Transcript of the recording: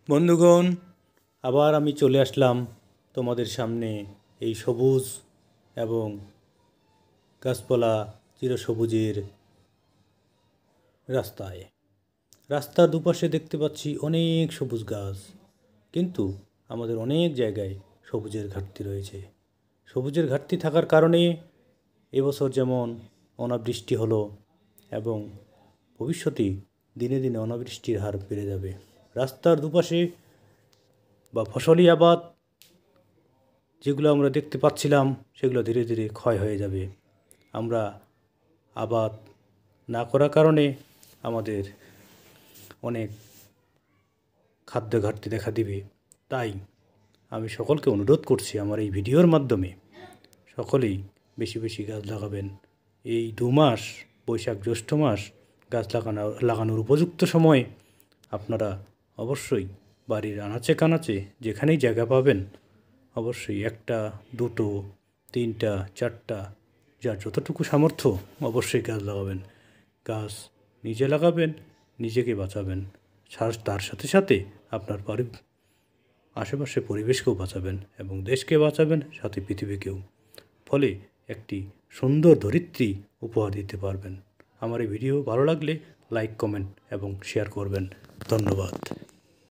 বন্ধুগণ, আবার আমি চলে আসলাম তোমাদের সামনে এই সবুজ এবং গাছপালা চিরসবুজের রাস্তায়। রাস্তার দুপাশে দেখতে পাচ্ছি অনেক সবুজ গাছ, কিন্তু আমাদের অনেক জায়গায় সবুজের ঘাটতি রয়েছে। সবুজের ঘাটতি থাকার কারণে এবছর যেমন অনাবৃষ্টি হলো এবং ভবিষ্যতে দিনে দিনে অনাবৃষ্টির হার বেড়ে যাবে। রাস্তার দুপাশে বা ফসলি আবাদ যেগুলো আমরা দেখতে পাচ্ছিলাম সেগুলো ধীরে ধীরে ক্ষয় হয়ে যাবে। আমরা আবাদ না করার কারণে আমাদের অনেক খাদ্য ঘাটতি দেখা দিবে। তাই আমি সকলকে অনুরোধ করছি আমার এই ভিডিওর মাধ্যমে সকলেই বেশি বেশি গাছ লাগাবেন। এই 2 মাস, বৈশাখ জ্যৈষ্ঠ মাস গাছ লাগানোর উপযুক্ত সময় আপনারা অবশ্যই বাড়ির আনাচে কানাচে যেখানেই জায়গা পাবেন অবশ্যই 1টা 2টো 3টা 4টা যার যতটুকু সামর্থ্য অবশ্যই গাছ লাগাবেন। গাছ নিজে লাগাবেন, নিজেকে বাঁচাবেন, তার সাথে সাথে আপনার আশেপাশে পরিবেশকেও বাঁচাবেন এবং দেশকে বাঁচাবেন, সাথে পৃথিবীকেও। ফলে একটি সুন্দর ধরিত্রী উপহার দিতে পারবেন। আমার এই ভিডিও ভালো লাগলে লাইক, কমেন্ট এবং শেয়ার করবেন। ধন্যবাদ।